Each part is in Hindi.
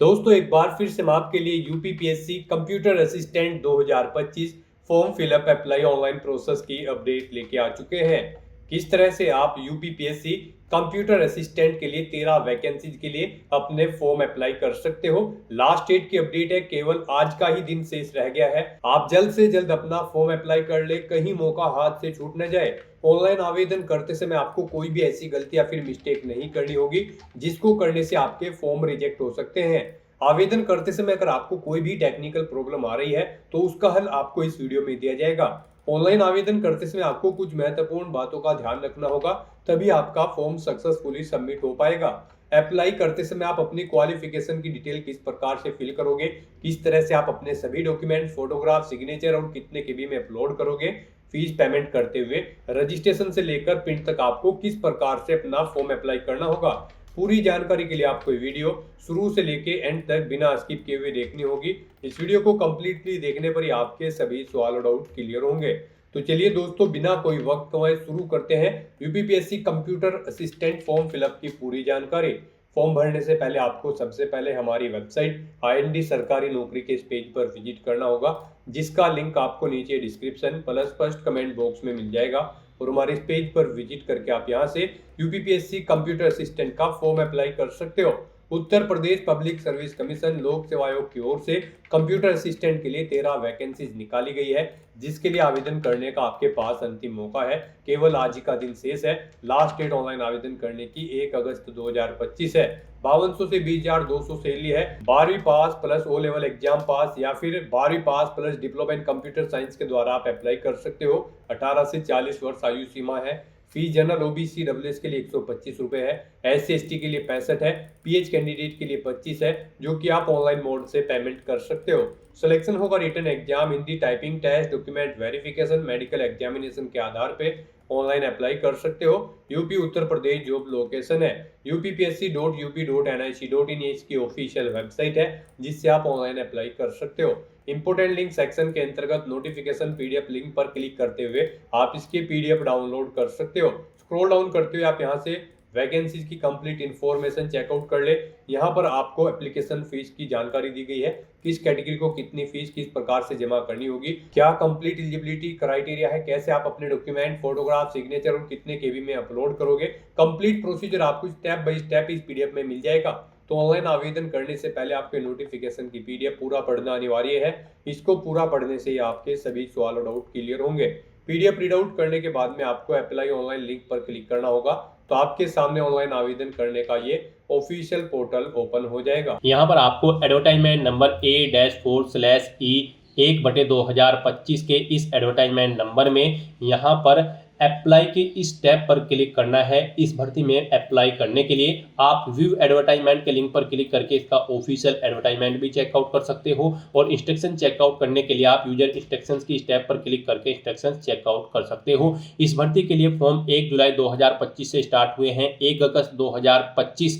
दोस्तों एक बार फिर से मैं आपके लिए UPPSC computer assistant 2025 form fill up apply online process की अपडेट लेके आ चुके हैं। किस तरह से आप यूपीपीएससी कंप्यूटर असिस्टेंट के लिए 13 वैकेंसीज के लिए अपने फॉर्म अप्लाई कर सकते हो। लास्ट डेट की अपडेट है, केवल आज का ही दिन शेष रह गया है। आप जल्द से जल्द अपना फॉर्म अप्लाई कर ले, कहीं मौका हाथ से छूट न जाए। ऑनलाइन आवेदन करते समय आपको कोई भी ऐसी गलती या फिर मिस्टेक नहीं करनी होगी जिसको करने से आपके फॉर्म रिजेक्ट हो सकते हैं। आवेदन करते समय अगर आपको कोई भी टेक्निकल प्रॉब्लम आ रही है तो उसका हल आपको इस वीडियो में दिया जाएगा। ऑनलाइन आवेदन करते समय आपको कुछ महत्वपूर्ण बातों का ध्यान रखना होगा, तभी आपका फॉर्म सक्सेसफुली सबमिट हो पाएगा। अप्लाई करते समय आप अपनी क्वालिफिकेशन की डिटेल किस प्रकार से फिल करोगे, किस तरह से आप अपने सभी डॉक्यूमेंट, फोटोग्राफ, सिग्नेचर और कितने केबी में अपलोड करोगे, फीस पेमेंट करते हुए रजिस्ट्रेशन से लेकर प्रिंट तक आपको किस प्रकार से अपना फॉर्म अप्लाई करना होगा। पूरी जानकारी के लिए आपको वीडियो शुरू से लेके एंड तक बिना स्किप किए हुए देखनी होगी। इस वीडियो को कंप्लीटली देखने पर ही आपके सभी सवाल और डाउट क्लियर होंगे। तो चलिए दोस्तों, बिना कोई वक्त गवाए शुरू करते हैं UPPSC computer assistant form fill up की पूरी जानकारी। फॉर्म भरने से पहले आपको सबसे पहले हमारी वेबसाइट IND सरकारी नौकरी के इस पेज पर विजिट करना होगा, जिसका लिंक आपको नीचे description plus first comment box में मिल जाएगा। और हमारे इस पेज पर विजिट करके आप यहां से यूपीपीएससी कंप्यूटर असिस्टेंट का फॉर्म अप्लाई कर सकते हो। उत्तर प्रदेश पब्लिक सर्विस कमीशन लोक सेवा आयोग की ओर से कंप्यूटर असिस्टेंट के लिए 13 वैकेंसीज निकाली गई है, जिसके लिए आवेदन करने का आपके पास अंतिम मौका है। केवल आज ही का दिन शेष है। लास्ट डेट ऑनलाइन आवेदन करने की 1 अगस्त 2025 है। 5200 से 20,200 सैलरी है। 12वीं pass plus O level exam pass या फिर 12वीं pass plus diploma in computer science के द्वारा आप अप्लाई कर सकते हो। 18 से 40 वर्ष आयु सीमा है। फीस जनरल OBC WS के लिए 125 रुपए है। SC/ST के लिए 65 है। PH कैंडिडेट के लिए 25 है, जो कि आप ऑनलाइन मोड से पेमेंट कर सकते हो। सिलेक्शन होगा written exam, Hindi typing test, document verification, medical examination के आधार पे ऑनलाइन अप्लाई कर सकते हो। UP Uttar Pradesh job location है uppsc.up.nic.in, इसकी ऑफिशियल वेबसाइट है जिससे आप ऑनलाइन अप्लाई कर सकते हो। इंपोर्टेंट लिंक सेक्शन के अंतर्गत नोटिफिकेशन PDF लिंक पर क्लिक करते हुए आप इसके PDF डाउनलोड कर सकते हो। स्क्रॉल डाउन करते हुए आप यहां से वैकेंसीज की कंप्लीट इंफॉर्मेशन चेकआउट कर ले। यहाँ पर आपको एप्लीकेशन फीस की जानकारी दी गई है, किस कैटेगरी को कितनी फीस किस प्रकार से जमा करनी होगी, क्या कंप्लीट एलिजिबिलिटी क्राइटेरिया है, कैसे आप अपने डॉक्यूमेंट, फोटोग्राफ, सिग्नेचर और कितने केबी में अपलोड करोगे। कंप्लीट प्रोसीजर आपको स्टेप बाय स्टेप इस PDF में मिल जाएगा। तो ऑनलाइन आवेदन करने से पहले आपके नोटिफिकेशन की PDF पूरा पढ़ना अनिवार्य है। इसको पूरा पढ़ने से ही आपके सभी सवाल और डाउट क्लियर होंगे। PDF रीड आउट करने के बाद में आपको अप्लाई ऑनलाइन लिंक पर क्लिक करना होगा, तो आपके सामने ऑनलाइन आवेदन करने का ये ऑफिशियल पोर्टल ओपन हो जाएगा। यहाँ पर आपको एडवर्टाइजमेंट नंबर A-4/E1/2025 के इस एडवर्टाइजमेंट नंबर में यहाँ पर अप्लाई के इस टैब पर क्लिक करना है। इस भर्ती में अप्लाई करने के लिए आप व्यू एडवर्टाइजमेंट के लिंक पर क्लिक करके इसका ऑफिशियल एडवर्टाइजमेंट भी चेकआउट कर सकते हो, और इंस्ट्रक्शन चेकआउट करने के लिए आप यूजर इंस्ट्रक्शंस की इस टैब पर क्लिक करके इंस्ट्रक्शंस चेकआउट कर सकते हो। इस भर्ती के लिए फॉर्म 1 जुलाई 2025 से स्टार्ट हुए हैं। 1 अगस्त 2025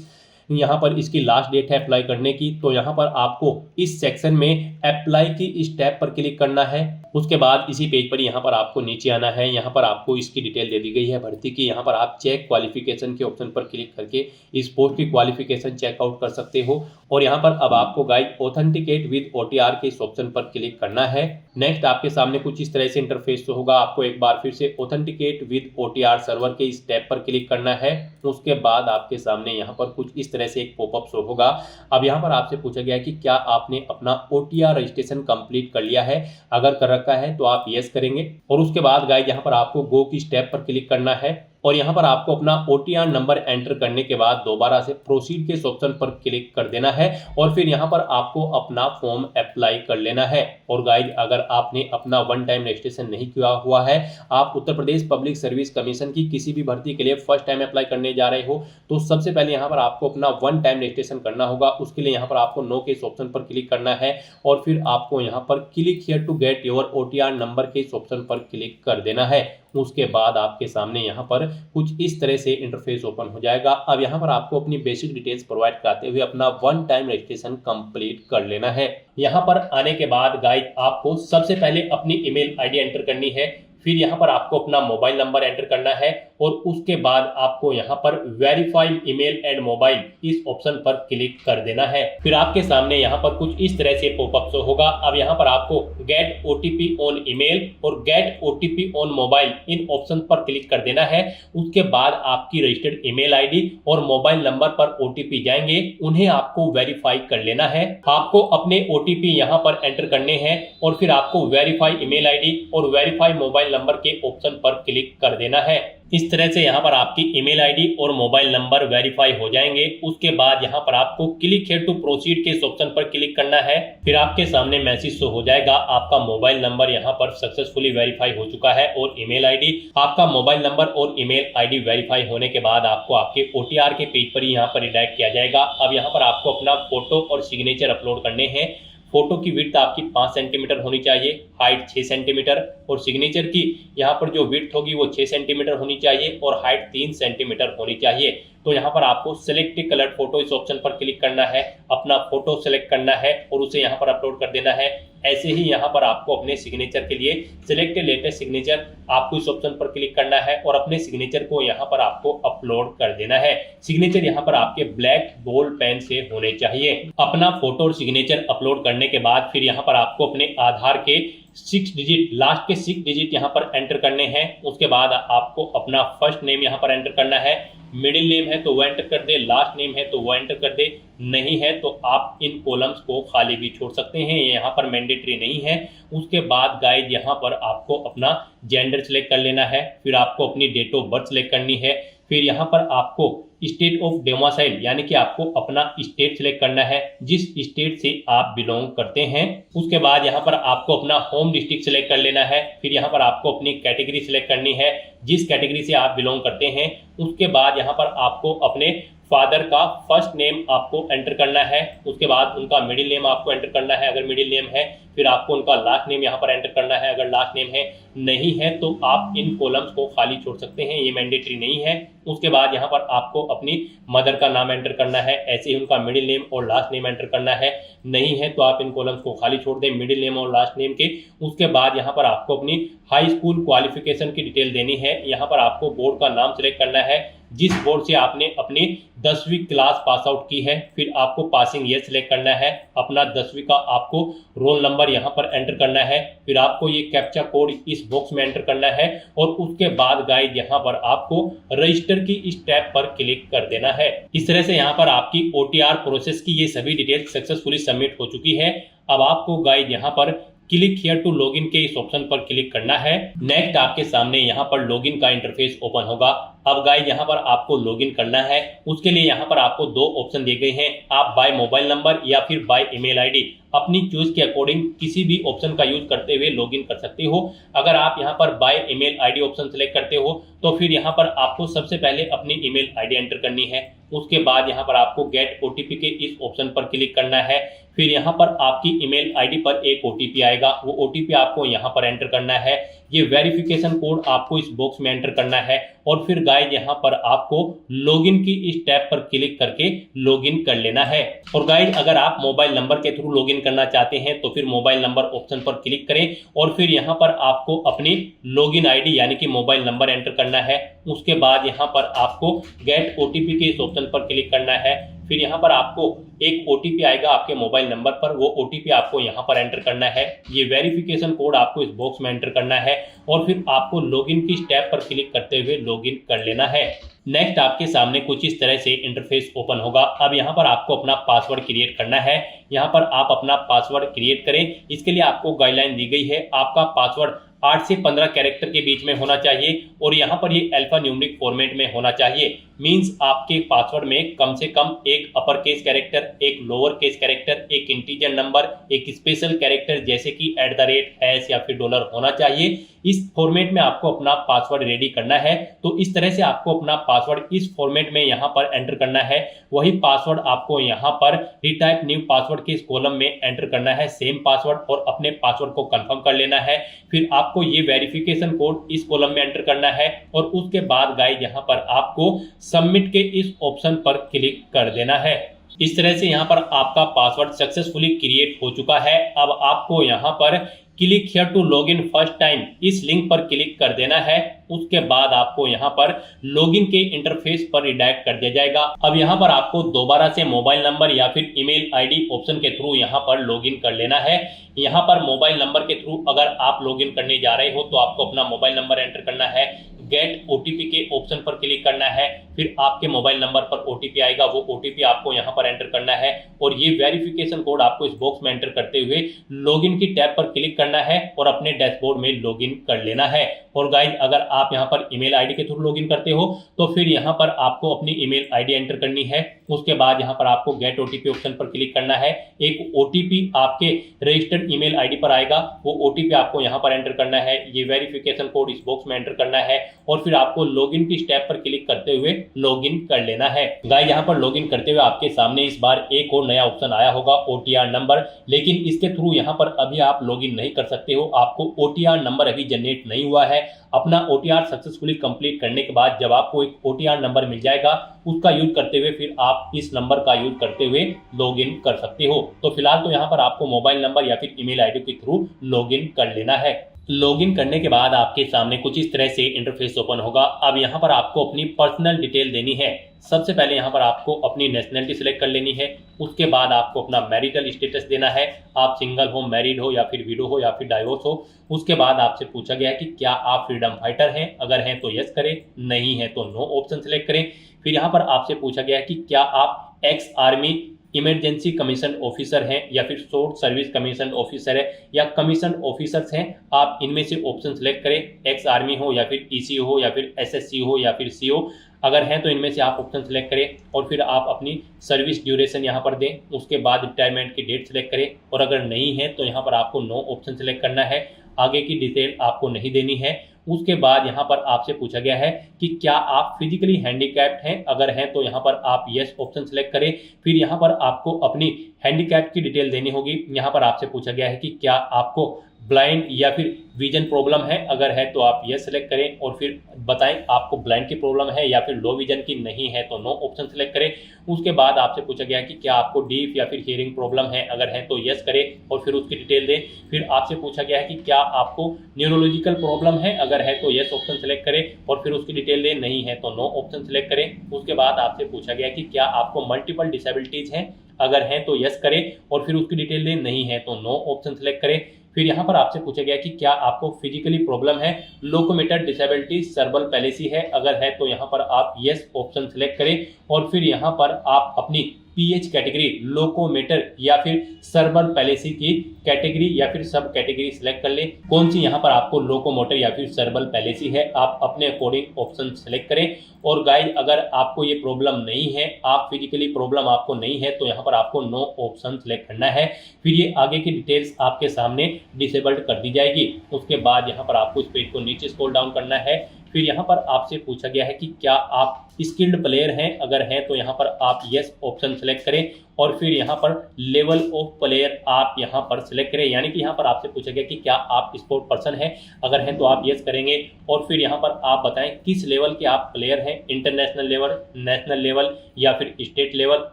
यहाँ पर इसकी लास्ट डेट है अप्लाई करने की। तो यहाँ पर आपको इस सेक्शन में अप्लाई की इस टैब पर क्लिक करना है। उसके बाद इसी पेज पर यहाँ पर आपको नीचे आना है। यहाँ पर आपको इसकी डिटेल दे दी गई है भर्ती की। यहाँ पर आप चेक क्वालिफिकेशन के ऑप्शन पर क्लिक करके इस पोस्ट की क्वालिफिकेशन चेकआउट कर सकते हो। और यहाँ पर अब आपको गाइड ऑथेंटिकेट विद OTR के इस ऑप्शन पर क्लिक करना है। नेक्स्ट आपके सामने कुछ इस तरह से इंटरफेस होगा। आपको एक बार फिर से ऑथेंटिकेट विद OTR सर्वर के इस टैब पर क्लिक करना है। उसके बाद आपके सामने यहाँ पर कुछ इस तरह से एक पॉपअप शो होगा। अब यहाँ पर आपसे पूछा गया कि क्या आपने अपना OTR रजिस्ट्रेशन कंप्लीट कर लिया है। अगर कर रखा है तो आप यस करेंगे, और उसके बाद गाइड यहाँ पर आपको गो की स्टेप पर क्लिक करना है। और यहाँ पर आपको अपना OTR नंबर एंटर करने के बाद दोबारा से प्रोसीड के इस ऑप्शन पर क्लिक कर देना है, और फिर यहाँ पर आपको अपना फॉर्म अप्लाई कर लेना है। और गाइड अगर आपने अपना वन टाइम रजिस्ट्रेशन नहीं किया हुआ है, आप Uttar Pradesh public service commission की किसी भी भर्ती के लिए फर्स्ट टाइम अप्लाई करने जा रहे हो, तो सबसे पहले यहाँ पर आपको अपना वन टाइम रजिस्ट्रेशन करना होगा। उसके लिए यहाँ पर आपको नो के इस ऑप्शन पर क्लिक करना है, और फिर आपको यहाँ पर click here to get your OTR number के इस ऑप्शन पर क्लिक कर देना है। उसके बाद आपके सामने यहाँ पर कुछ इस तरह से इंटरफेस ओपन हो जाएगा। अब यहाँ पर आपको अपनी बेसिक डिटेल्स प्रोवाइड कराते हुए अपना वन टाइम रजिस्ट्रेशन कंप्लीट कर लेना है। यहाँ पर आने के बाद गाइड आपको सबसे पहले अपनी ईमेल आईडी एंटर करनी है। फिर यहाँ पर आपको अपना मोबाइल नंबर एंटर करना है और उसके बाद आपको यहाँ पर वेरीफाई ईमेल एंड मोबाइल इस ऑप्शन पर क्लिक कर देना है। फिर आपके सामने यहाँ पर कुछ इस तरह से पॉपअप शो होगा। अब यहाँ पर आपको गेट ओटीपी ऑन ईमेल और gate OTP on mobile in option पर क्लिक कर देना है। उसके बाद आपकी रजिस्टर्ड ईमेल आईडी और मोबाइल नंबर पर ओटीपी जाएंगे, उन्हें आपको वेरीफाई कर लेना है। आपको अपने ओटीपी यहाँ पर एंटर करने हैं और फिर आपको वेरीफाई ईमेल आईडी और वेरीफाई मोबाइल नंबर के ऑप्शन पर क्लिक कर देना है। इस तरह से यहाँ पर आपकी ईमेल आईडी और मोबाइल नंबर वेरीफाई हो जाएंगे। उसके बाद यहाँ पर आपको क्लिक हियर टू प्रोसीड के इस ऑप्शन पर क्लिक करना है। फिर आपके सामने मैसेज शो हो जाएगा, आपका मोबाइल नंबर यहाँ पर सक्सेसफुली वेरीफाई हो चुका है और ईमेल आईडी। आपका मोबाइल नंबर और ईमेल आईडी वेरीफाई होने के बाद आपको आपके ओटीआर के पेज पर यहाँ पर रिडायरेक्ट किया जाएगा। अब यहाँ पर आपको अपना फोटो और सिग्नेचर अपलोड करने हैं। फोटो की विड्थ आपकी 5 सेंटीमीटर होनी चाहिए, हाइट 6 सेंटीमीटर और सिग्नेचर की यहाँ पर जो विड्थ होगी वो 6 सेंटीमीटर होनी चाहिए और हाइट 3 सेंटीमीटर होनी चाहिए। तो यहाँ पर आपको सिलेक्ट कलर्ड फोटो इस ऑप्शन पर क्लिक करना है, अपना फोटो सेलेक्ट करना है और उसे यहाँ पर अपलोड कर देना है। ऐसे ही यहाँ पर आपको अपने सिग्नेचर के लिए सिलेक्ट लेटेस्ट सिग्नेचर आपको इस ऑप्शन पर क्लिक करना है और अपने सिग्नेचर को यहाँ पर आपको अपलोड कर देना है। सिग्नेचर यहाँ पर आपके ब्लैक बोल्ड पेन से होने चाहिए। अपना फोटो और सिग्नेचर अपलोड करने के बाद फिर यहाँ पर आपको अपने आधार के 6 डिजिट लास्ट के 6 डिजिट यहाँ पर एंटर करने हैं। उसके बाद आपको अपना फर्स्ट नेम यहाँ पर एंटर करना है। मिडिल नेम है तो वो एंटर कर दे, लास्ट नेम है तो वो एंटर कर दे, नहीं है तो आप इन कॉलम्स को खाली भी छोड़ सकते हैं, ये यहाँ पर मैंडेटरी नहीं है। उसके बाद गाइड यहाँ पर आपको अपना जेंडर सेलेक्ट कर लेना है, फिर आपको अपनी डेट ऑफ बर्थ सेलेक्ट करनी है, फिर यहाँ पर आपको स्टेट ऑफ डोमिसाइल यानी कि आपको अपना स्टेट सिलेक्ट करना है, जिस स्टेट से आप बिलोंग करते हैं। उसके बाद यहाँ पर आपको अपना होम डिस्ट्रिक्ट सिलेक्ट कर लेना है, फिर यहाँ पर आपको अपनी कैटेगरी सिलेक्ट करनी है, जिस कैटेगरी से आप बिलोंग करते हैं। उसके बाद यहाँ पर आपको अपने फादर का फर्स्ट नेम आपको एंटर करना है, उसके बाद उनका मिडिल नेम आपको एंटर करना है अगर मिडिल नेम है, फिर आपको उनका लास्ट नेम यहाँ पर एंटर करना है अगर लास्ट नेम है, नहीं है तो आप इन कॉलम्स को खाली छोड़ सकते हैं, ये मैंडेटरी नहीं है। उसके बाद यहाँ पर आपको अपनी मदर का नाम एंटर करना है, ऐसे ही उनका मिडिल नेम और लास्ट नेम एंटर करना है, नहीं है तो आप इन कॉलम्स को खाली छोड़ दें मिडिल नेम और लास्ट नेम के। उसके बाद यहाँ पर आपको अपनी हाई स्कूल क्वालिफिकेशन की डिटेल देनी है, यहाँ पर आपको बोर्ड का नाम सिलेक्ट करना है, जिस बोर्ड से आपने अपनी 10वीं क्लास पास आउट की है, फिर आपको पासिंग ईयर सिलेक्ट करना है, अपना 10वीं का आपको रोल नंबर यहाँ पर एंटर करना है, फिर आपको ये कैप्चा कोड इस बॉक्स में एंटर करना है और उसके बाद गाइड यहाँ पर आपको रजिस्टर की इस टैब पर क्लिक कर देना है। इस तरह से यहाँ पर आपकी ओटीआर प्रोसेस की ये सभी डिटेल सक्सेसफुली सबमिट हो चुकी है। अब आपको गाइड यहाँ पर क्लिक हियर टू लॉगिन के इस ऑप्शन पर क्लिक करना है। नेक्स्ट आपके सामने यहाँ पर लॉगिन का इंटरफेस ओपन होगा। अब गाइस यहाँ पर आपको लॉगिन करना है, उसके लिए यहाँ पर आपको 2 ऑप्शन दिए गए हैं, आप बाय मोबाइल नंबर या फिर बाय ईमेल आईडी अपनी चॉइस के अकॉर्डिंग किसी भी ऑप्शन का यूज करते हुए लॉगिन कर सकते हो। अगर आप यहाँ पर by email ID option select करते हो तो फिर यहाँ पर आपको सबसे पहले अपनी ईमेल आईडी एंटर करनी है, उसके बाद यहाँ पर आपको गेट ओटीपी के इस ऑप्शन पर क्लिक करना है, फिर यहाँ पर आपकी ईमेल आईडी पर एक ओटीपी आएगा, वो ओटीपी आपको यहाँ पर एंटर करना है, ये वेरिफिकेशन कोड आपको इस बॉक्स में एंटर करना है और फिर गाइस यहाँ पर आपको लॉगिन की इस टैब पर क्लिक करके लॉगिन कर लेना है। और गाइस अगर आप मोबाइल नंबर के थ्रू लॉगिन करना चाहते हैं तो फिर मोबाइल नंबर ऑप्शन पर क्लिक करें और फिर यहाँ पर आपको अपनी लॉगिन आईडी यानी कि मोबाइल नंबर एंटर करना है, उसके बाद यहाँ पर आपको गेट ओटीपी के इस ऑप्शन पर क्लिक करना है, फिर यहाँ पर आपको एक ओटीपी आएगा आपके मोबाइल नंबर पर, वो ओटीपी आपको यहाँ पर एंटर करना है, ये वेरिफिकेशन कोड आपको इस बॉक्स में एंटर करना है और फिर आपको लॉगिन की टैब पर क्लिक करते हुए लॉगिन कर लेना है। नेक्स्ट आपके सामने कुछ इस तरह से इंटरफेस ओपन होगा। अब यहाँ पर आपको अपना पासवर्ड क्रिएट करना है, यहाँ पर आप अपना पासवर्ड क्रिएट करें। इसके लिए आपको गाइडलाइन दी गई है, आपका पासवर्ड 8 से 15 कैरेक्टर के बीच में होना चाहिए और यहाँ पर ये अल्फा न्यूमेरिक फॉर्मेट में होना चाहिए। मींस आपके पासवर्ड में कम से कम एक अपर केस कैरेक्टर, एक लोअर केस कैरेक्टर, एक इंटीजर नंबर, एक स्पेशल कैरेक्टर जैसे कि @ या फिर $, होना चाहिए। इस फॉर्मेट में आपको अपना पासवर्ड रेडी करना है। तो इस तरह से आपको अपना पासवर्ड इस फॉर्मेट में यहाँ पर एंटर करना है। वही पासवर्ड आपको यहाँ पर रिटाइप न्यू पासवर्ड के इस कॉलम में एंटर करना है, सेम पासवर्ड, और अपने पासवर्ड को कंफर्म कर लेना है। फिर आपको ये वेरिफिकेशन कोड इस कॉलम में एंटर करना है और उसके बाद गाइस यहाँ पर आपको सबमिट के इस ऑप्शन पर क्लिक कर देना है। इस तरह से यहाँ पर आपका पासवर्ड सक्सेसफुली क्रिएट हो चुका है। अब आपको यहाँ पर click here to login first time इस लिंक पर क्लिक कर देना है। उसके बाद आपको यहाँ पर लॉगिन के इंटरफेस पर रिडायरेक्ट कर दिया जाएगा। अब यहाँ पर आपको दोबारा से मोबाइल नंबर या फिर ईमेल आईडी ऑप्शन के थ्रू यहाँ पर लॉगिन कर लेना है। यहाँ पर मोबाइल नंबर के थ्रू अगर आप लॉगिन करने जा रहे हो तो आपको अपना मोबाइल नंबर एंटर करना है, गेट ओटीपी के ऑप्शन पर क्लिक करना है, फिर आपके मोबाइल नंबर पर ओटीपी आएगा, वो ओटीपी आपको यहाँ पर एंटर करना है और ये वेरिफिकेशन कोड आपको इस बॉक्स में एंटर करते हुए लॉगिन की टैब पर क्लिक करना है और अपने डैशबोर्ड में लॉगिन कर लेना है। और गाइस, अगर आप यहाँ पर ईमेल आईडी के थ्रू लॉगिन करते हो तो फिर यहाँ पर आपको अपनी ईमेल आईडी एंटर करनी है। उसके बाद यहाँ पर आपको गेट ओटीपी ऑप्शन पर क्लिक करना है। एक ओटीपी आपके रजिस्टर्ड ईमेल आईडी पर आएगा, वो ओटीपी आपको यहाँ पर एंटर करना है। ये वेरिफिकेशन कोड इस बॉक्स में एंटर करना है और फिर आपको लॉगिन की स्टेप पर क्लिक करते हुए लॉगिन कर लेना है। गाइस, यहाँ पर लॉगिन करते हुए आपके सामने इस बार एक और नया ऑप्शन आया होगा, ओटीआर नंबर, लेकिन इसके थ्रू यहाँ पर अभी आप लॉगिन नहीं कर सकते हो। आपको ओटीआर नंबर अभी जनरेट नहीं हुआ है। अपना ओटीआर सक्सेसफुली कंप्लीट करने के बाद जब आपको एक ओटीआर नंबर मिल जाएगा, उसका यूज करते हुए फिर आप इस नंबर का यूज करते हुए लॉगिन कर सकते हो। तो फिलहाल तो यहाँ पर आपको मोबाइल नंबर या फिर ईमेल आईडी के थ्रू लॉगिन कर लेना है। लॉगिन करने के बाद आपके सामने कुछ इस तरह से इंटरफेस ओपन होगा। अब यहाँ पर आपको अपनी पर्सनल डिटेल देनी है। सबसे पहले यहाँ पर आपको अपनी नेशनलिटी सिलेक्ट कर लेनी है। उसके बाद आपको अपना मैरिटल स्टेटस देना है, आप सिंगल हो, मैरिड हो या फिर विडो हो या फिर डाइवोर्स हो। उसके बाद आपसे पूछा गया है कि क्या आप फ्रीडम फाइटर हैं, अगर हैं तो यस करें, नहीं है तो नो ऑप्शन सिलेक्ट करें। फिर यहाँ पर आपसे पूछा गया है कि क्या आप ex army emergency commission officer हैं या फिर शॉर्ट सर्विस कमीशन ऑफिसर है या कमीशन ऑफिसर्स हैं। आप इनमें से ऑप्शन सेलेक्ट करें, एक्स आर्मी हो या फिर ईसी हो या फिर एसएससी हो या फिर सीओ। अगर हैं तो इनमें से आप ऑप्शन सेलेक्ट करें और फिर आप अपनी सर्विस ड्यूरेशन यहाँ पर दें। उसके बाद रिटायरमेंट की डेट सेलेक्ट करें और अगर नहीं है तो यहाँ पर आपको नो ऑप्शन सेलेक्ट करना है। आगे की डिटेल आपको नहीं देनी है। उसके बाद यहाँ पर आपसे पूछा गया है कि क्या आप फिजिकली हैंडीकैप्ड हैं, अगर हैं तो यहाँ पर आप यस ऑप्शन सेलेक्ट करें। फिर यहाँ पर आपको अपनी हैंडीकैप की डिटेल देनी होगी। यहाँ पर आपसे पूछा गया है कि क्या आपको ब्लाइंड या फिर विजन प्रॉब्लम है, अगर है तो आप यस सेलेक्ट करें और फिर बताएं आपको ब्लाइंड की प्रॉब्लम है या फिर लो विजन की, नहीं है तो नो ऑप्शन सेलेक्ट करें। उसके बाद आपसे पूछा गया है कि क्या आपको डीफ या फिर हियरिंग प्रॉब्लम है, अगर है तो यस करें और फिर उसकी डिटेल दें। फिर आपसे पूछा गया है कि क्या आपको न्यूरोलॉजिकल प्रॉब्लम है, अगर है तो यस ऑप्शन सेलेक्ट करें और फिर उसकी डिटेल दें, नहीं है तो नो ऑप्शन सेलेक्ट करें। उसके बाद आपसे पूछा गया है कि क्या आपको मल्टीपल डिसेबिलिटीज हैं, अगर हैं तो यस करें और फिर उसकी डिटेल दें, नहीं है तो नो ऑप्शन सेलेक्ट करें। फिर यहाँ पर आपसे पूछा गया कि क्या आपको फिजिकली प्रॉब्लम है, लोकोमोटर डिसेबिलिटी, सर्बल पैलेसी है, अगर है तो यहाँ पर आप यस ऑप्शन सेलेक्ट करें और फिर यहाँ पर आप अपनी पीएच कैटेगरी, लोकोमोटर या फिर सर्बल पैलेसी की कैटेगरी या फिर सब कैटेगरी सिलेक्ट कर लें। कौन सी यहाँ पर आपको लोकोमोटर या फिर सर्बल पैलेसी है, आप अपने अकॉर्डिंग ऑप्शन सेलेक्ट करें। और गाइस, अगर आपको ये प्रॉब्लम नहीं है, आप फिजिकली प्रॉब्लम आपको नहीं है, तो यहाँ पर आपको नो ऑप्शन सेलेक्ट करना है। फिर ये आगे की डिटेल्स आपके सामने डिसेबल्ड कर दी जाएगी। उसके बाद यहाँ पर आपको इस पेज को नीचे स्क्रॉल डाउन करना है। फिर यहाँ पर आपसे पूछा गया है कि क्या आप स्किल्ड प्लेयर हैं, अगर हैं तो यहाँ पर आप यस ऑप्शन सेलेक्ट करें और फिर यहाँ पर लेवल ऑफ प्लेयर आप यहाँ पर सिलेक्ट करें। यानी कि यहाँ पर आपसे पूछा गया कि क्या आप स्पोर्ट पर्सन हैं, अगर हैं तो आप यस करेंगे और फिर यहाँ पर आप बताएं किस लेवल के आप प्लेयर हैं, इंटरनेशनल लेवल, नेशनल लेवल या फिर स्टेट लेवल।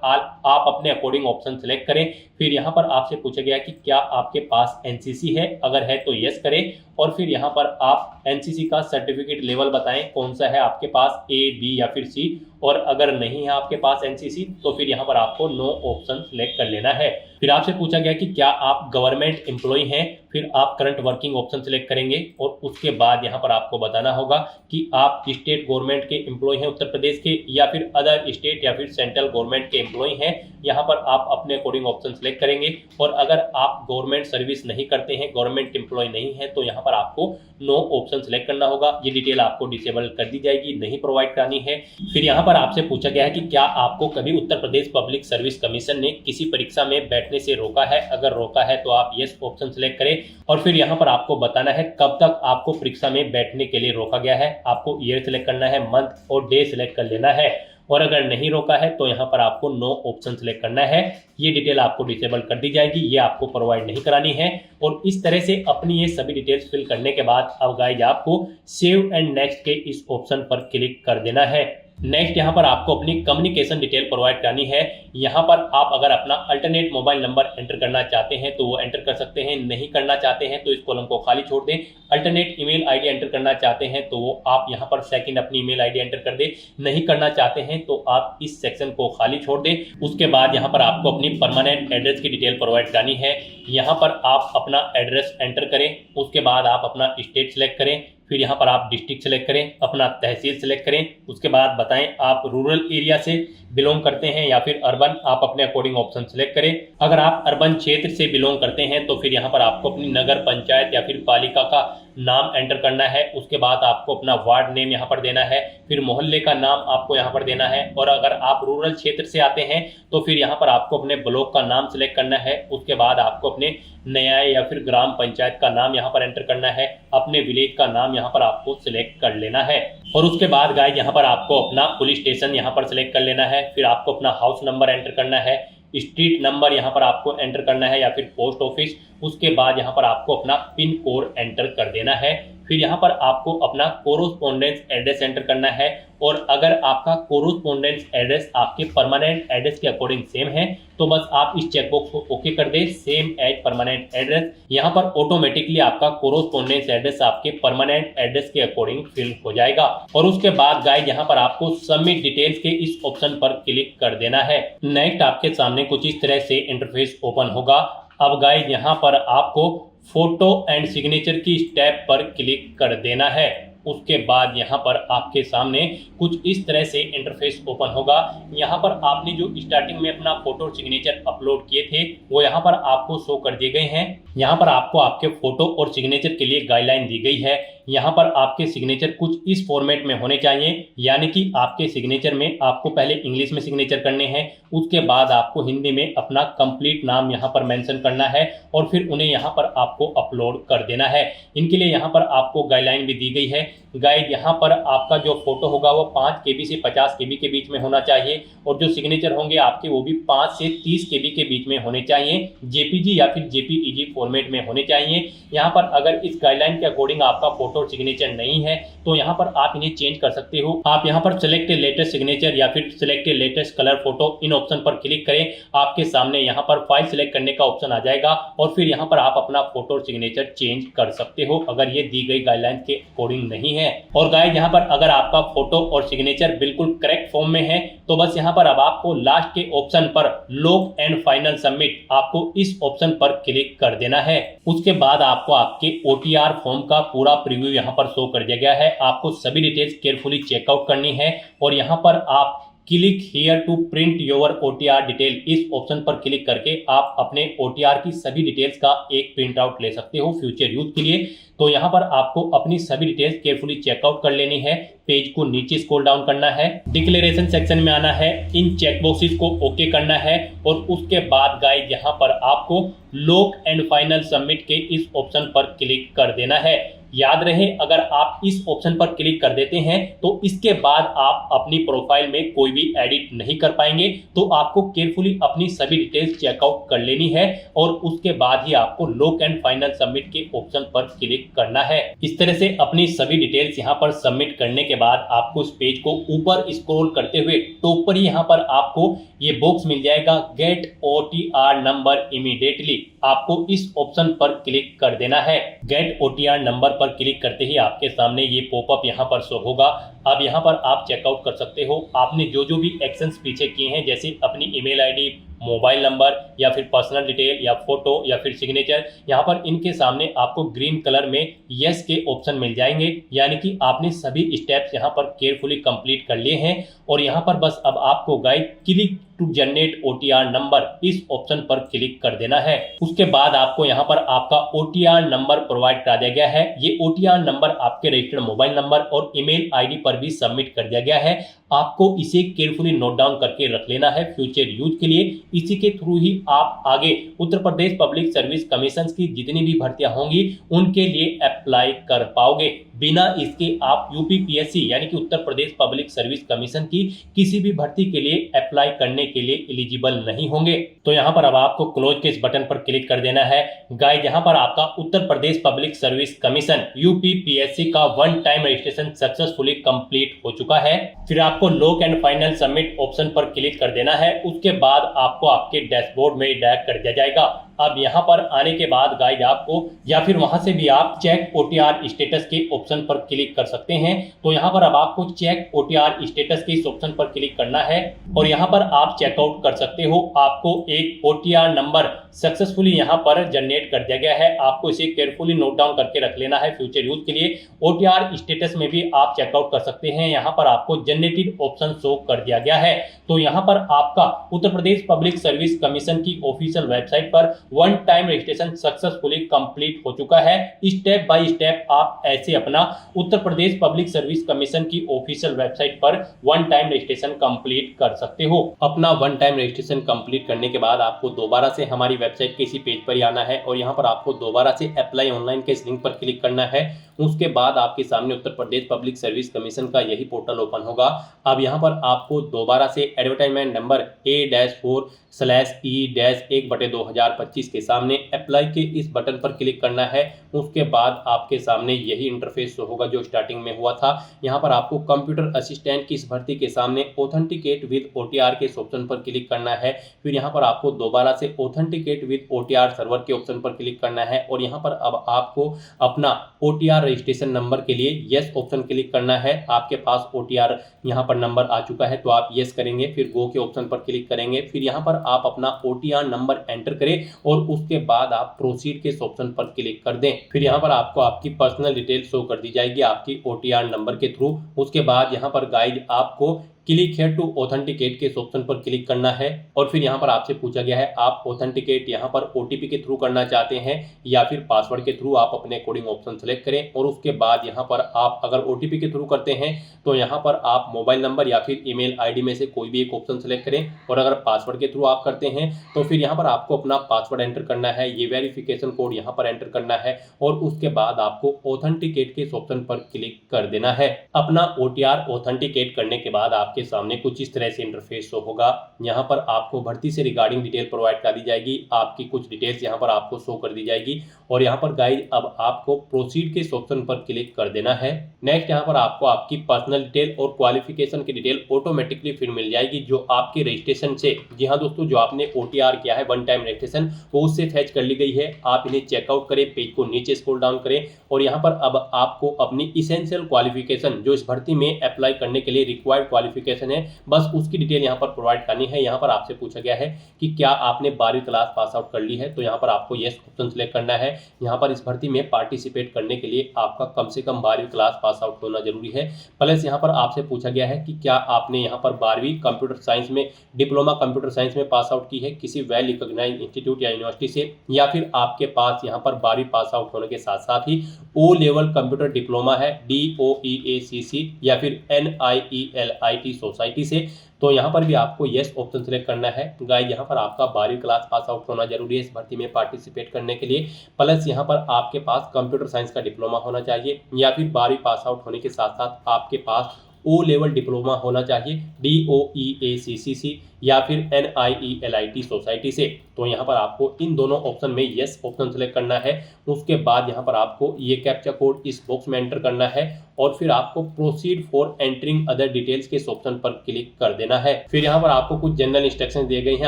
आप अपने अकॉर्डिंग ऑप्शन सेलेक्ट करें। फिर यहाँ पर आपसे पूछा गया कि क्या आपके पास एनसीसी है, अगर है तो यस करें और फिर यहाँ पर आप एनसीसी का सर्टिफिकेट लेवल बताएं कौन सा है आपके पास, ए, बी या फिर सी। और अगर नहीं है आपके पास एनसीसी तो फिर यहाँ पर आपको नो ऑप्शन सेलेक्ट कर लेना है। फिर आपसे पूछा गया कि क्या आप गवर्नमेंट एम्प्लॉय हैं, फिर आप करंट वर्किंग ऑप्शन सेलेक्ट करेंगे और उसके बाद यहाँ पर आपको बताना होगा कि आप स्टेट गवर्नमेंट के एम्प्लॉय हैं उत्तर प्रदेश के या फिर अदर स्टेट या फिर सेंट्रल गवर्नमेंट के एम्प्लॉय हैं। यहाँ पर आप अपने अकॉर्डिंग ऑप्शन सेलेक्ट करेंगे और अगर आप गवर्नमेंट सर्विस नहीं करते हैं, गवर्नमेंट एम्प्लॉय नहीं है, तो यहाँ पर आपको नो ऑप्शन सेलेक्ट करना होगा। ये डिटेल आपको डिसेबल कर दी जाएगी, नहीं प्रोवाइड करानी है। फिर यहाँ पर आपसे पूछा गया है कि क्या आपको कभी उत्तर प्रदेश पब्लिक सर्विस कमीशन ने किसी परीक्षा में बैठने से रोका है, अगर रोका है तो आप यस ऑप्शन सेलेक्ट करें और फिर यहाँ पर आपको बताना है कब तक आपको परीक्षा में बैठने के लिए रोका गया है। आपको ईयर सेलेक्ट करना है, मंथ और डे सेलेक्ट कर लेना है और अगर नहीं रोका है तो यहाँ पर आपको नो ऑप्शन सेलेक्ट करना है। ये डिटेल आपको डिसेबल कर दी जाएगी, ये आपको प्रोवाइड नहीं करानी है। और इस तरह से अपनी ये सभी डिटेल्स फिल करने के बाद अब गाइस आपको सेव एंड नेक्स्ट के इस ऑप्शन पर क्लिक कर देना है। नेक्स्ट यहाँ पर आपको अपनी कम्युनिकेशन डिटेल प्रोवाइड करनी है। यहाँ पर आप अगर अपना अल्टरनेट मोबाइल नंबर एंटर करना चाहते हैं तो वो एंटर कर सकते हैं, नहीं करना चाहते हैं तो इस कॉलम को खाली छोड़ दें। अल्टरनेट ईमेल आईडी एंटर करना चाहते हैं तो वो आप यहाँ पर सेकंड अपनी ईमेल आईडी एंटर कर दें, नहीं करना चाहते हैं तो आप इस सेक्शन को खाली छोड़ दें। उसके बाद यहाँ पर आपको अपनी परमानेंट एड्रेस की डिटेल प्रोवाइड करनी है। यहाँ पर आप अपना एड्रेस एंटर करें, उसके बाद आप अपना स्टेट सेलेक्ट करें, फिर यहाँ पर आप डिस्ट्रिक्ट सेलेक्ट करें, अपना तहसील सेलेक्ट करें, उसके बाद बताएं आप रूरल एरिया से बिलोंग करते हैं या फिर अर्बन, आप अपने अकॉर्डिंग ऑप्शन सेलेक्ट करें। अगर आप अर्बन क्षेत्र से बिलोंग करते हैं तो फिर यहाँ पर आपको अपनी नगर पंचायत या फिर पालिका का नाम एंटर करना है। उसके बाद आपको अपना वार्ड नेम यहाँ पर देना है, फिर मोहल्ले का नाम आपको यहाँ पर देना है। और अगर आप रूरल क्षेत्र से आते हैं तो फिर यहाँ पर आपको अपने ब्लॉक का नाम सेलेक्ट करना है। उसके बाद आपको अपने न्याय या फिर ग्राम पंचायत का नाम यहाँ पर एंटर करना है, अपने विलेज का नाम यहाँ पर आपको सिलेक्ट कर लेना है। और उसके बाद गाइस यहाँ पर आपको अपना पुलिस स्टेशन यहाँ पर सिलेक्ट कर लेना है, फिर आपको अपना हाउस नंबर एंटर करना है, स्ट्रीट नंबर यहाँ पर आपको एंटर करना है या फिर पोस्ट ऑफिस। उसके बाद यहाँ पर आपको अपना पिन कोड एंटर कर देना है। फिर यहाँ पर आपको अपना कोरोस्पोंडेंस एड्रेस एंटर करना है। और अगर आपका कोरोस्पोंडेंस एड्रेस आपके परमानेंट एड्रेस के अकॉर्डिंग सेम है तो बस आप इस चेकबॉक्स को ओके कर दें, सेम एज परमानेंट एड्रेस। यहाँ पर ऑटोमेटिकली आपका कोरोस्पोंडेंस एड्रेस आपके परमानेंट एड्रेस के अकॉर्डिंग फिल हो जाएगा। और उसके बाद गाइस यहाँ पर आपको सबमिट डिटेल्स के इस ऑप्शन पर क्लिक कर देना है। नेक्स्ट आपके सामने कुछ इस तरह से इंटरफेस ओपन होगा। अब गाइस यहाँ पर आपको फोटो एंड सिग्नेचर की स्टेप पर क्लिक कर देना है। उसके बाद यहाँ पर आपके सामने कुछ इस तरह से इंटरफेस ओपन होगा। यहाँ पर आपने जो स्टार्टिंग में अपना फोटो और सिग्नेचर अपलोड किए थे वो यहाँ पर आपको शो कर दिए गए हैं। यहाँ पर आपको आपके फोटो और सिग्नेचर के लिए गाइडलाइन दी गई है। यहाँ पर आपके सिग्नेचर कुछ इस फॉर्मेट में होने चाहिए, यानी कि आपके सिग्नेचर में आपको पहले इंग्लिश में सिग्नेचर करने हैं, उसके बाद आपको हिंदी में अपना कंप्लीट नाम यहाँ पर मेंशन करना है और फिर उन्हें यहाँ पर आपको अपलोड कर देना है। इनके लिए यहाँ पर आपको गाइडलाइन भी दी गई है। गाइड यहाँ पर आपका जो फोटो होगा वो 5 KB से 50 KB के बीच में होना चाहिए और जो सिग्नेचर होंगे आपके वो भी 5 से 30 KB के बीच में होने चाहिए, JPG या फिर JPEG फॉर्मेट में होने चाहिए। यहाँ पर अगर इस गाइडलाइन के अकॉर्डिंग आपका फोटो और सिग्नेचर नहीं है तो यहाँ पर आप इन्हें चेंज कर सकते हो। आप यहाँ पर सिलेक्ट लेटेस्ट सिग्नेचर या फिर सिलेक्ट लेटेस्ट कलर फोटो, इन ऑप्शन पर क्लिक करें। आपके सामने यहाँ पर फाइल सिलेक्ट करने का ऑप्शन आ जाएगा और फिर यहाँ पर आप अपना फोटो और सिग्नेचर चेंज कर सकते हो अगर ये दी गई गाइडलाइन के अकॉर्डिंग नहीं है। और गाइस यहाँ पर अगर आपका फोटो और सिग्नेचर बिल्कुल करेक्ट फॉर्म में है तो बस यहाँ पर अब आपको लास्ट के ऑप्शन पर लॉक एंड फाइनल सबमिट, आपको इस ऑप्शन पर क्लिक कर देना है। उसके बाद आपको आपके OTR फॉर्म का पूरा प्रीव्यू यहाँ पर शो कर दिया गया है। आपको सभी डिटेल्स केयरफुली चेकआउट करनी है और यहाँ पर आप click here to print your OTR detail, इस ऑप्शन पर क्लिक करके आप अपने OTR की सभी डिटेल्स का एक प्रिंट आउट ले सकते हो फ्यूचर यूज के लिए। तो यहाँ पर आपको अपनी सभी डिटेल्स केयरफुली चेकआउट कर लेनी है। पेज को नीचे स्क्रॉल डाउन करना है, डिक्लेरेशन सेक्शन में आना है, इन चेक बॉक्सेस को ओके करना है और उसके बाद गाइस यहाँ पर आपको लॉक एंड फाइनल सबमिट के इस ऑप्शन पर क्लिक कर देना है। याद रहे अगर आप इस ऑप्शन पर क्लिक कर देते हैं तो इसके बाद आप अपनी प्रोफाइल में कोई भी एडिट नहीं कर पाएंगे। तो आपको केयरफुली अपनी सभी डिटेल्स चेकआउट कर लेनी है और उसके बाद ही आपको लॉक एंड फाइनल सबमिट के ऑप्शन पर क्लिक करना है। इस तरह से अपनी सभी डिटेल्स यहाँ पर सबमिट करने के बाद आपको इस पेज को ऊपर स्क्रॉल करते हुए टॉप पर ही यहाँ पर आपको ये बॉक्स मिल जाएगा, गेट OTR नंबर इमीडिएटली। आपको इस ऑप्शन पर क्लिक कर देना है। गेट OTR नंबर पर क्लिक करते ही आपके सामने ये पॉपअप यहाँ पर शो होगा। अब यहाँ पर आप चेकआउट कर सकते हो आपने जो जो भी एक्शंस पीछे किए हैं, जैसे अपनी ईमेल आईडी, मोबाइल नंबर या फिर पर्सनल डिटेल या फोटो या फिर सिग्नेचर, यहाँ पर इनके सामने आपको ग्रीन कलर में यस के ऑप्शन मिल जाएंगे, यानी कि आपने सभी स्टेप्स यहाँ पर केयरफुली कंप्लीट कर लिए हैं। और यहाँ पर बस अब आपको guide click to generate OTR number, इस ऑप्शन पर क्लिक कर देना है। उसके बाद आपको यहाँ पर आपका OTR नंबर प्रोवाइड करा दिया गया है। ये OTR नंबर आपके रजिस्टर्ड मोबाइल नंबर और ईमेल आईडी पर भी सबमिट कर दिया गया है। आपको इसे केयरफुली नोट डाउन करके रख लेना है फ्यूचर यूज के लिए। इसी के थ्रू ही आप आगे उत्तर प्रदेश पब्लिक सर्विस कमीशन की जितनी भी भर्तियां होंगी उनके लिए अप्लाई कर पाओगे। बिना इसके आप UPPSC यानी कि उत्तर प्रदेश पब्लिक सर्विस कमीशन की किसी भी भर्ती के लिए अप्लाई करने करने के लिए एलिजिबल नहीं होंगे। तो यहाँ पर अब आपको क्लोज के इस बटन पर क्लिक कर देना है। गाइस यहाँ पर आपका उत्तर Pradesh public service commission UPPSC का one time registration successfully complete हो चुका है। फिर आपको lock and final submit option पर क्लिक कर देना है। उसके बाद आपको आपके डैशबोर्ड में डायरेक्ट कर दिया जाएगा। अब यहाँ पर आने के बाद गाइस आपको या फिर वहां से भी आप चेक ओटीआर स्टेटस के ऑप्शन पर क्लिक कर सकते हैं। तो यहाँ पर अब आपको चेक ओटीआर स्टेटस के इस ऑप्शन पर क्लिक करना है और यहाँ पर आप चेकआउट कर सकते हो। आपको एक ओटीआर नंबर सक्सेसफुली यहाँ पर जनरेट कर दिया गया है। आपको इसे केयरफुली नोट डाउन करके रख लेना है फ्यूचर यूज के लिए। ओटीआर स्टेटस में भी आप चेकआउट कर सकते हैं। यहाँ पर आपको जनरेटेड ऑप्शन शो कर दिया गया है। तो यहाँ पर आपका उत्तर प्रदेश पब्लिक सर्विस कमीशन की ऑफिशियल वेबसाइट पर one time registration successfully complete हो चुका है। स्टेप बाय स्टेप आप ऐसे अपना उत्तर प्रदेश पब्लिक सर्विस कमीशन की ऑफिशियल वेबसाइट पर वन टाइम रजिस्ट्रेशन कंप्लीट कर सकते हो। अपना वन टाइम रजिस्ट्रेशन कंप्लीट करने के बाद आपको दोबारा से हमारी वेबसाइट के इसी पेज पर ही आना है और यहाँ पर आपको दोबारा से अप्लाई ऑनलाइन के इस लिंक पर क्लिक करना है। उसके बाद आपके सामने उत्तर प्रदेश पब्लिक सर्विस कमीशन का यही पोर्टल ओपन होगा। अब यहाँ पर आपको दोबारा से एडवर्टाइजमेंट नंबर A-4/E-1/2025 के सामने अप्लाई के इस बटन पर क्लिक करना है। उसके बाद आपके सामने यही इंटरफेस होगा जो स्टार्टिंग में हुआ था। यहाँ पर आपको कंप्यूटर असिस्टेंट की इस भर्ती के सामने ऑथेंटिकेट विद ओटीआर के इस ऑप्शन पर क्लिक करना है। फिर यहाँ पर आपको दोबारा से ऑथेंटिकेट विद ओटीआर सर्वर के ऑप्शन पर क्लिक करना है और यहाँ पर अब आपको अपना ओटीआर रजिस्ट्रेशन नंबर के लिए यस ऑप्शन क्लिक करना है। आपके पास ओटीआर यहाँ पर नंबर आ चुका है तो आप यस करेंगे, फिर गो के ऑप्शन पर क्लिक करेंगे। फिर यहाँ पर आप अपना ओटीआर नंबर एंटर करें और उसके बाद आप प्रोसीड के ऑप्शन पर क्लिक कर दें। फिर यहाँ पर आपको आपकी पर्सनल डिटेल शो कर दी जाएगी आपकी ओटीआर नंबर के थ्रू। उसके बाद यहाँ पर गाइड आपको क्लिक हियर टू ऑथेंटिकेट के ऑप्शन पर क्लिक करना है और फिर यहाँ पर आपसे पूछा गया है आप ऑथेंटिकेट यहाँ पर ओटीपी के थ्रू करना चाहते हैं या फिर पासवर्ड के थ्रू। आप अपने कोडिंग ऑप्शन सेलेक्ट करें और उसके बाद यहाँ पर आप अगर ओटीपी के थ्रू करते हैं तो यहाँ पर आप मोबाइल नंबर या फिर ईमेल आईडी में से कोई भी एक ऑप्शन सेलेक्ट करें और अगर पासवर्ड के थ्रू आप करते हैं तो फिर यहाँ पर आपको अपना पासवर्ड एंटर करना है। ये वेरिफिकेशन कोड यहाँ पर एंटर करना है और उसके बाद आपको ऑथेंटिकेट के ऑप्शन पर क्लिक कर देना है। अपना ओटीआर ऑथेंटिकेट करने के बाद आपके सामने कुछ इस तरह से इंटरफेस शो होगा। यहाँ पर आपको भर्ती से रिगार्डिंग डिटेल प्रोवाइड कर दी जाएगी। आपकी कुछ डिटेल्स यहाँ पर आपको शो कर दी जाएगी और यहाँ पर गाइस अब आपको प्रोसीड के ऑप्शन पर क्लिक कर देना है। नेक्स्ट यहाँ पर आपको आपकी पर्सनल डिटेल और क्वालिफिकेशन की डिटेल ऑटोमेटिकली फिर मिल जाएगी जो आपके रजिस्ट्रेशन से, जी हाँ दोस्तों, जो आपने ओटीआर किया है वन टाइम रजिस्ट्रेशन वो उससे फैच कर ली गई है। आप इन्हें चेकआउट करें, पेज को नीचे स्क्रॉल डाउन करें और यहाँ पर अब आपको अपनी इसेंशियल क्वालिफिकेशन जो इस भर्ती में अप्लाई करने के लिए रिक्वायर्ड क्वालिफिकेशन है बस उसकी डिटेल यहाँ पर प्रोवाइड करनी है। यहाँ पर आपसे पूछा गया है कि क्या आपने 12वीं क्लास पास आउट कर ली है, तो यहाँ पर आपको यस ऑप्शन सेलेक्ट करना है। यहाँ पर इस भर्ती में पार्टिसिपेट करने के लिए आपका कम से कम 12वीं क्लास पास आउट होना जरूरी है। प्लस यहाँ पर आपसे पूछा गया है कि क्या आपने यहाँ पर 12वीं कंप्यूटर साइंस में डिप्लोमा कंप्यूटर साइंस में पास आउट की है किसी वेल रिकॉग्नाइज्ड इंस्टीट्यूट या यूनिवर्सिटी से, या फिर आपके पास यहाँ पर 12वीं पास आउट होने के साथ साथ ही ओ लेवल कंप्यूटर डिप्लोमा है DOEACC या फिर NIELIT सोसाइटी से। तो यहाँ पर भी आपको यस ऑप्शन सेलेक्ट करना है। गाइस यहाँ पर आपका 12वीं क्लास पास आउट होना जरूरी है इस भर्ती में पार्टिसिपेट करने के लिए। प्लस यहाँ पर आपके पास कंप्यूटर साइंस का डिप्लोमा होना चाहिए या फिर 12वीं पास आउट होने के साथ साथ आपके पास ओ लेवल डिप्लोमा होना चाहिए DOEACC या फिर NIELIT सोसाइटी से। तो यहाँ पर आपको इन दोनों ऑप्शन में यस ऑप्शन सेलेक्ट करना है। उसके बाद यहाँ पर आपको ये कैप्चा कोड इस बॉक्स में एंटर करना है और फिर आपको proceed for entering other details के ऑप्शन पर क्लिक कर देना है। फिर यहाँ पर आपको कुछ जनरल इंस्ट्रक्शंस दिए गए हैं,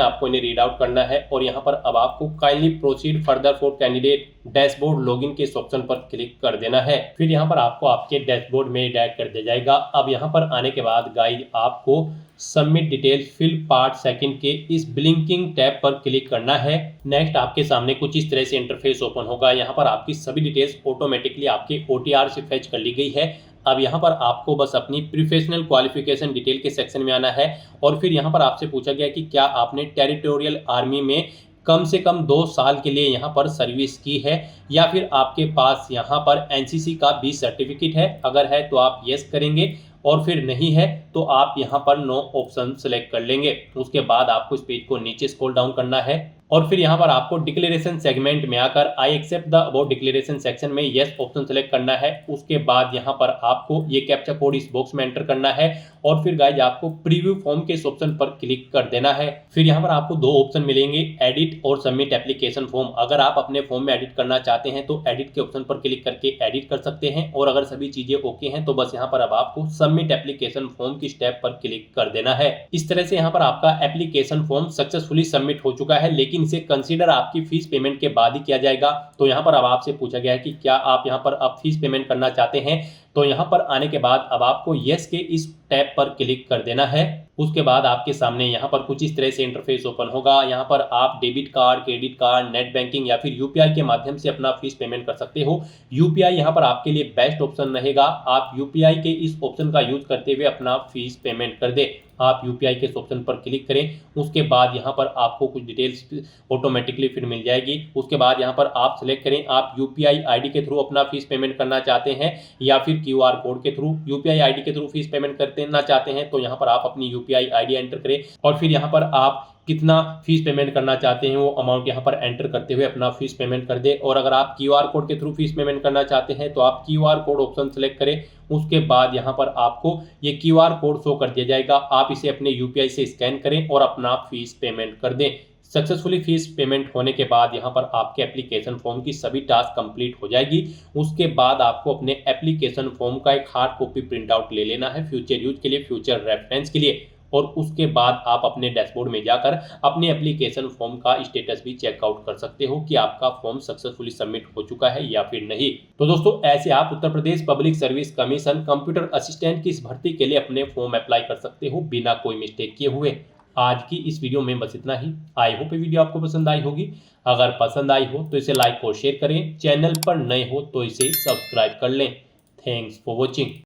आपको इन्हें रीड आउट करना है और यहाँ पर अब आपको kindly proceed further for candidate dashboard login के ऑप्शन पर क्लिक कर देना है। फिर यहाँ पर आपको आपके डैशबोर्ड में डायरेक्ट कर दिया जाएगा। अब यहाँ पर आने के बाद गाइस आपको submit detail fill part second के इस ब्लिंकिंग टैब पर क्लिक करना है। नेक्स्ट आपके सामने कुछ इस तरह से इंटरफेस ओपन होगा। यहाँ पर आपकी सभी डिटेल्स ऑटोमेटिकली आपके ओटीआर से फैच कर ली गई है। अब यहाँ पर आपको बस अपनी प्रोफेशनल क्वालिफिकेशन डिटेल के सेक्शन में आना है और फिर यहाँ पर आपसे पूछा गया कि क्या आपने टेरिटोरियल आर्मी में कम से कम 2 साल के लिए यहाँ पर सर्विस की है या फिर आपके पास यहाँ पर NCC का भी सर्टिफिकेट है। अगर है तो आप यस करेंगे और फिर नहीं है तो आप यहाँ पर नो ऑप्शन सेलेक्ट कर लेंगे। उसके बाद आपको इस पेज को नीचे स्क्रॉल डाउन करना है और फिर यहाँ पर आपको डिक्लेरेशन सेगमेंट में आकर I accept the about declaration section में यस ऑप्शन सेलेक्ट करना है। उसके बाद यहाँ पर आपको ये कैप्चा कोड इस बॉक्स में एंटर करना है और फिर गाइज आपको प्रीव्यू फॉर्म के इस ऑप्शन पर क्लिक कर देना है। फिर यहाँ पर आपको दो ऑप्शन मिलेंगे, एडिट और सबमिट एप्लीकेशन फॉर्म। अगर आप अपने फॉर्म में एडिट करना चाहते हैं तो एडिट के ऑप्शन पर क्लिक करके एडिट कर सकते हैं, और अगर सभी चीजें ओके हैं तो बस यहाँ पर अब आपको सबमिट एप्लीकेशन फॉर्म की स्टेप पर क्लिक कर देना है। इस तरह से यहाँ पर आपका एप्लीकेशन फॉर्म सक्सेसफुली सबमिट हो चुका है, लेकिन इसे कंसीडर आपकी फीस पेमेंट के बाद ही किया जाएगा। तो यहाँ पर अब आपसे पूछा गया है कि क्या आप यहाँ पर अब फीस पेमेंट करना चाहते हैं, तो यहाँ पर आने के बाद अब आपको यस के इस टैब पर क्लिक कर देना है। उसके बाद आपके सामने यहाँ पर कुछ इस तरह से इंटरफेस ओपन होगा। यहाँ पर आप debit card, credit card, net banking या फिर यूपीआई के माध्यम से अपना फीस पेमेंट कर सकते हो। यूपीआई यहाँ पर आपके लिए बेस्ट ऑप्शन रहेगा। आप यूपीआई के इस ऑप्शन का यूज करते हुए अपना फीस पेमेंट कर दे। आप यूपीआई के इस ऑप्शन पर क्लिक करें। उसके बाद यहाँ पर आपको कुछ डिटेल्स ऑटोमेटिकली फिर मिल जाएगी। उसके बाद यहाँ पर आप सेलेक्ट करें आप यूपीआई आईडी के थ्रू अपना फीस पेमेंट करना चाहते हैं या फिर क्यूआर कोड के थ्रू। यूपीआई आईडी के थ्रू फीस पेमेंट करना चाहते हैं तो यहाँ पर आप अपनी यूपीआई आईडी एंटर करें और फिर यहाँ पर आप कितना फीस पेमेंट करना चाहते हैं वो अमाउंट यहाँ पर एंटर करते हुए अपना फीस पेमेंट कर दे। और अगर आप क्यूआर कोड के थ्रू फीस पेमेंट करना चाहते हैं तो आप क्यूआर कोड ऑप्शन सेलेक्ट करें। उसके बाद यहाँ पर आपको ये क्यूआर कोड शो कर दिया जाएगा। आप इसे अपने यूपीआई से स्कैन करें और अपना फीस पेमेंट कर दें। सक्सेसफुली फीस पेमेंट होने के बाद यहाँ पर आपके एप्लीकेशन फॉर्म की सभी टास्क कंप्लीट हो जाएगी। उसके बाद आपको अपने एप्लीकेशन फॉर्म का एक हार्ड कॉपी प्रिंट आउट ले लेना है फ्यूचर यूज के लिए, फ्यूचर रेफरेंस के लिए। और उसके बाद आप अपने डैशबोर्ड में जाकर अपने एप्लीकेशन फॉर्म का स्टेटस भी चेकआउट कर सकते हो कि आपका फॉर्म सक्सेसफुली सबमिट हो चुका है या फिर नहीं। तो दोस्तों ऐसे आप Uttar Pradesh public service commission computer assistant की इस भर्ती के लिए अपने फॉर्म अप्लाई कर सकते हो बिना कोई मिस्टेक किए हुए। आज की इस वीडियो में बस इतना ही। आई होप ये वीडियो आपको पसंद आई होगी। अगर पसंद आई हो तो इसे लाइक और शेयर करें। चैनल पर नए हो तो इसे सब्सक्राइब कर लें। Thanks for watching.